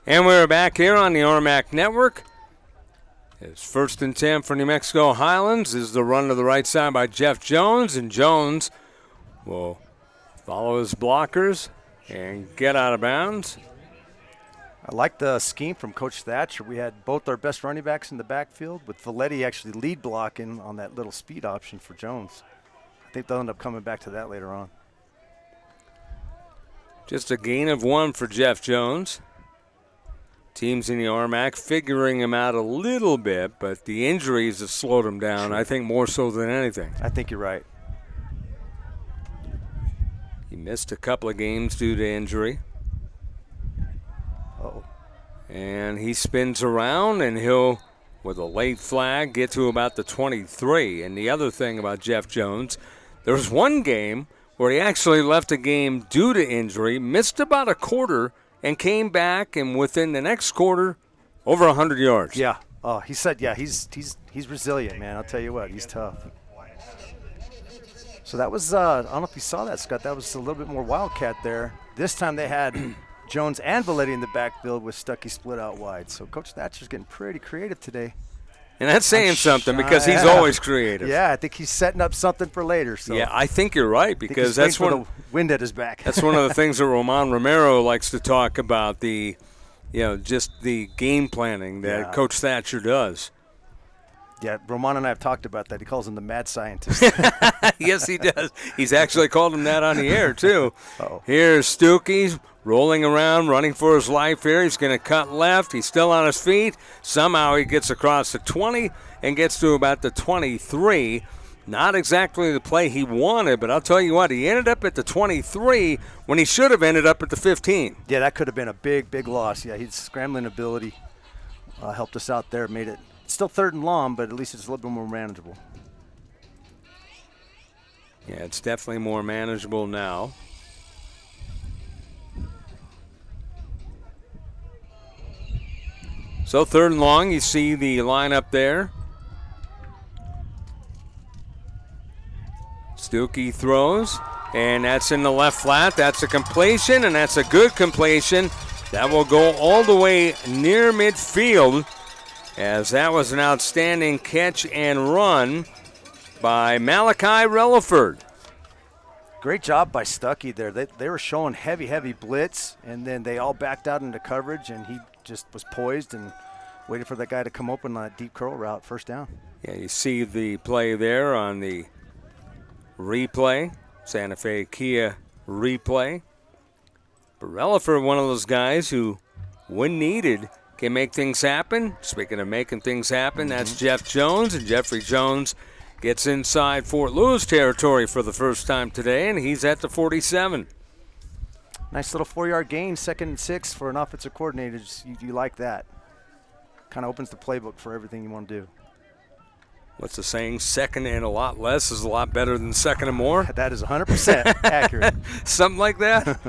And we're back here on the RMAC Network. It's 1st and 10 for New Mexico Highlands. This is the run to the right side by Jeff Jones, and Jones will follow his blockers and get out of bounds. I like the scheme from Coach Thatcher. We had both our best running backs in the backfield, with Galetti actually lead blocking on that little speed option for Jones. I think they'll end up coming back to that later on. Just a gain of 1 for Jeff Jones. Teams in the RMAC figuring him out a little bit, but the injuries have slowed him down, I think, more so than anything. I think you're right. He missed a couple of games due to injury. Uh-oh. And he spins around, and he'll, with a late flag, get to about the 23. And the other thing about Jeff Jones, there was one game where he actually left a game due to injury, missed about a quarter, and came back, and within the next quarter, over 100 yards. Yeah. Oh, he said, yeah, he's resilient, man. I'll tell you what, he's tough. So that was, I don't know if you saw that, Scott. That was a little bit more Wildcat there. This time they had Jones and Galetti in the backfield with Stuckey split out wide. So Coach Thatcher's getting pretty creative today. And that's saying something because he's always creative. Yeah, I think he's setting up something for later. So yeah, I think you're right because that's one of the wind at his back. That's one of the things that Roman Romero likes to talk about, the, just the game planning that Coach Thatcher does. Yeah, Roman and I have talked about that. He calls him the mad scientist. Yes, he does. He's actually called him that on the air, too. Uh-oh. Here's Stuckey rolling around, running for his life here. He's going to cut left. He's still on his feet. Somehow he gets across the 20 and gets to about the 23. Not exactly the play he wanted, but I'll tell you what, he ended up at the 23 when he should have ended up at the 15. Yeah, that could have been a big, big loss. Yeah, his scrambling ability helped us out there, made it still 3rd and long, but at least it's a little bit more manageable. Yeah, it's definitely more manageable now. So 3rd and long, you see the lineup there. Stuckey throws, and that's in the left flat. That's a completion, and that's a good completion. That will go all the way near midfield, as that was an outstanding catch and run by Malachi Relaford. Great job by Stuckey there. They were showing heavy blitz, and then they all backed out into coverage, and he just was poised and waited for that guy to come open on that deep curl route, 1st down. Yeah, you see the play there on the replay, Santa Fe Kia replay. But Relaford, one of those guys who, when needed, can make things happen. Speaking of making things happen, that's Jeff Jones, and Jeffrey Jones gets inside Fort Lewis territory for the first time today, and he's at the 47. Nice little 4-yard gain, 2nd and 6 for an offensive coordinator. You like that. Kind of opens the playbook for everything you want to do. What's the saying? 2nd and a lot less is a lot better than 2nd and more? That is 100% accurate. Something like that?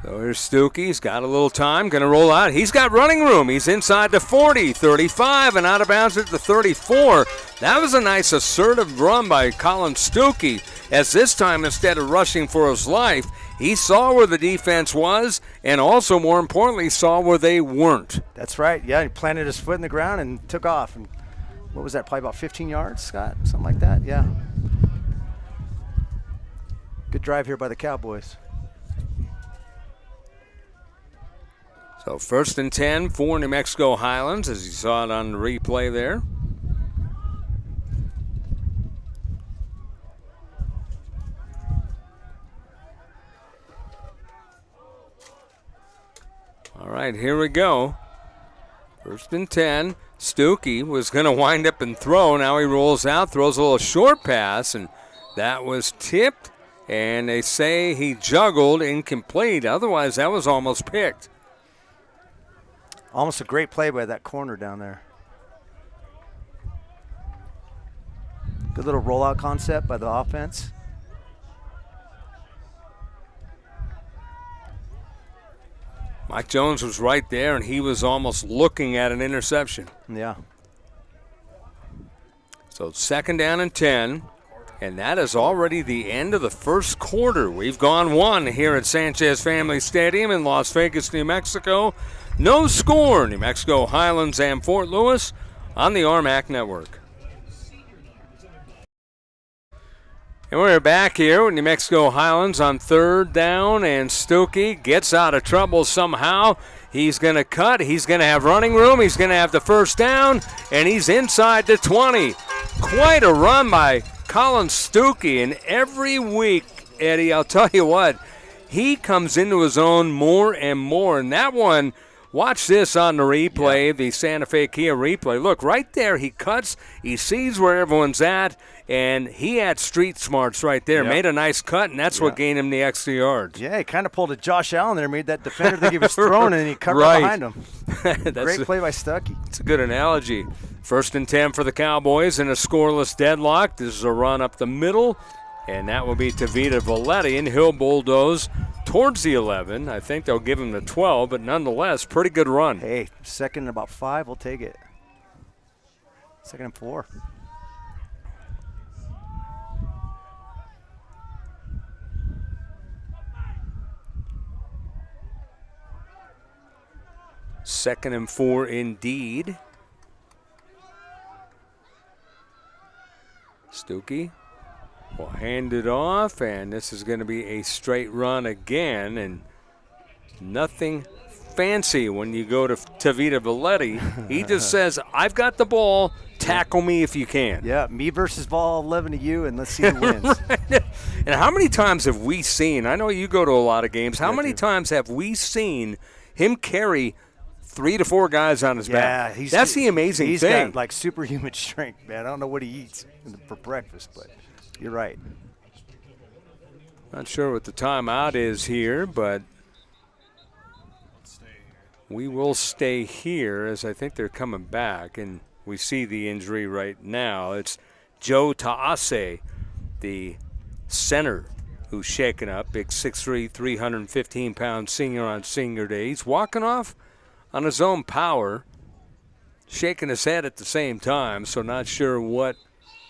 So here's Stuckey. He's got a little time, going to roll out. He's got running room. He's inside the 40, 35, and out of bounds at the 34. That was a nice assertive run by Colin Stuckey, as this time, instead of rushing for his life, he saw where the defense was and also, more importantly, saw where they weren't. That's right. Yeah, he planted his foot in the ground and took off. And what was that, probably about 15 yards, Scott? Something like that, yeah. Good drive here by the Cowboys. So 1st and 10 for New Mexico Highlands, as you saw it on the replay there. All right, here we go. 1st and 10. Stuckey was going to wind up and throw. Now he rolls out, throws a little short pass, and that was tipped. And they say he juggled, incomplete. Otherwise, that was almost picked. Almost a great play by that corner down there. Good little rollout concept by the offense. Mike Jones was right there, and he was almost looking at an interception. Yeah. So 2nd down and 10 And that is already the end of the first quarter. We've gone one here at Sanchez Family Stadium in Las Vegas, New Mexico. No score, New Mexico, Highlands, and Fort Lewis on the RMAC Network. And we're back here with New Mexico Highlands on third down, and Stuckey gets out of trouble somehow. He's going to cut. He's going to have running room. He's going to have the first down, and he's inside the 20. Quite a run by Colin Stuckey, and every week, Eddie, I'll tell you what, he comes into his own more and more. And that one, watch this on the replay, the Santa Fe Kia replay. Look, right there, he cuts, he sees where everyone's at, and he had street smarts right there. Made a nice cut, and that's what gained him the extra yards. Yeah, he kind of pulled a Josh Allen there, made that defender think he was thrown, and he cut right behind him. Great play by Stuckey. It's a good analogy. First and 10 for the Cowboys in a scoreless deadlock. This is a run up the middle, and that will be Tavita Valetti, and he'll bulldoze towards the 11. I think they'll give him the 12, but nonetheless, pretty good run. Hey, second and about 5, we'll take it. Second and 4. Second and 4 indeed. Stuckey will hand it off, and this is going to be a straight run again, and nothing fancy when you go to Tavita Valetti. He just says, I've got the ball, tackle me if you can. Yeah, me versus ball 11 to you, and let's see who wins. Right. And how many times have we seen, I know you go to a lot of games, how many times have we seen him carry 3 to 4 guys on his back? That's the amazing thing. He's got like superhuman strength, man. I don't know what he eats for breakfast, but you're right. Not sure what the timeout is here, but we will stay here as I think they're coming back, and we see the injury right now. It's Joe Taase, the center, who's shaken up. Big 6'3", 315-pound senior on senior day. He's walking off on his own power, shaking his head at the same time, so not sure what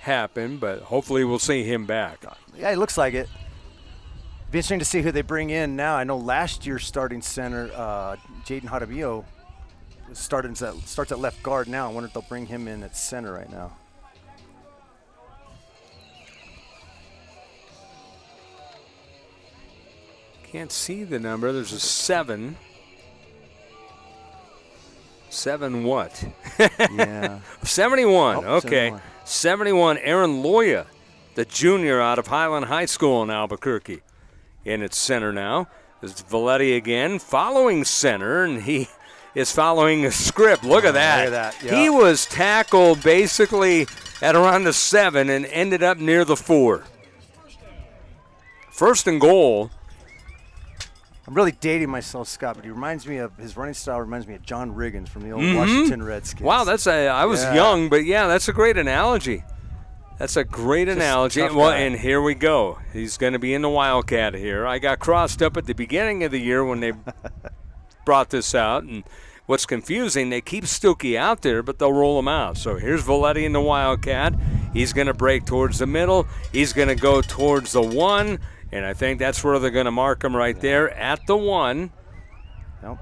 happened, but hopefully we'll see him back. Yeah, it looks like it. Be interesting to see who they bring in now. I know last year's starting center, Jaden Jaramillo, starts at left guard now. I wonder if they'll bring him in at center right now. Can't see the number. There's a 7. 7 what? Yeah. 71. Oh, okay. 71. Aaron Loya, the junior out of Highland High School in Albuquerque. In its center now. There's Valetti again, following center, and he is following a script. Look at that. Look at that. Yep. He was tackled basically at around the 7 and ended up near the 4. First and goal. I'm really dating myself, Scott, but he reminds me of his running style. Reminds me of John Riggins from the old Washington Redskins. Wow, I was young, but yeah, that's a great analogy. That's a great analogy. Well, and here we go. He's going to be in the Wildcat here. I got crossed up at the beginning of the year when they brought this out, and what's confusing, they keep Stuckey out there, but they'll roll him out. So here's Valetti in the Wildcat. He's going to break towards the middle. He's going to go towards the 1. And I think that's where they're going to mark him right there at the 1. Nope.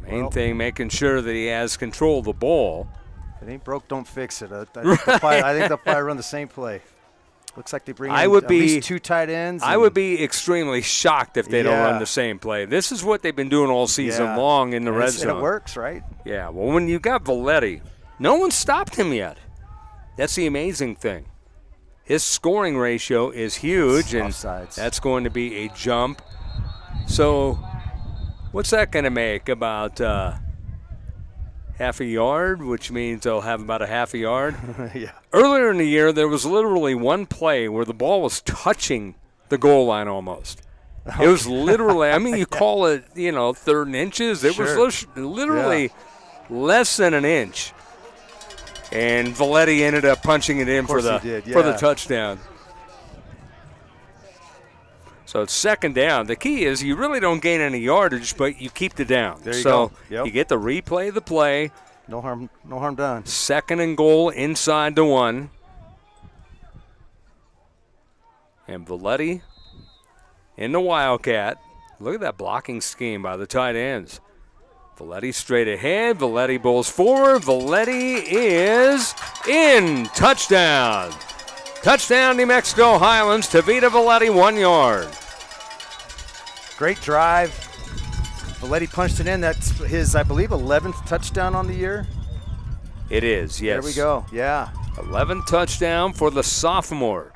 Main thing, making sure that he has control of the ball. If it ain't broke, don't fix it. I think they'll probably run the same play. Looks like they bring in at least 2 tight ends. I would be extremely shocked if they don't run the same play. This is what they've been doing all season long in the red zone. And it works, right? Yeah, well, when you got Valetti, no one stopped him yet. That's the amazing thing. His scoring ratio is huge, and that's going to be a jump. So what's that going to make? About half a yard, which means they'll have about a half a yard. Yeah. Earlier in the year, there was literally one play where the ball was touching the goal line almost. It was literally, I mean, you call it, 3rd and inches. It was literally less than an inch. And Valetti ended up punching it in for the touchdown. So it's second down. The key is you really don't gain any yardage, but you keep the down. There you go. You get to replay the play. No harm done. Second and goal inside the 1. And Valetti in the Wildcat. Look at that blocking scheme by the tight ends. Valetti straight ahead. Valetti bowls forward. Valetti is in. Touchdown. Touchdown, New Mexico Highlands. Tavita Valetti, 1 yard. Great drive. Valetti punched it in. That's his, I believe, 11th touchdown on the year. It is, yes. There we go. Yeah. 11th touchdown for the sophomore.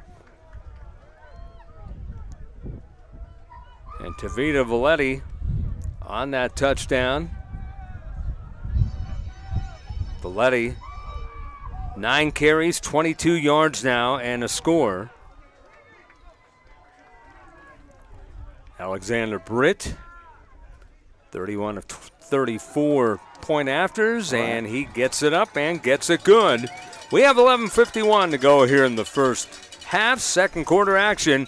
And Tavita Valetti on that touchdown. Valetti, 9 carries, 22 yards now, and a score. Alexander Britt, 31 of 34 point afters, right, and he gets it up and gets it good. We have 11:51 to go here in the first half, second quarter action.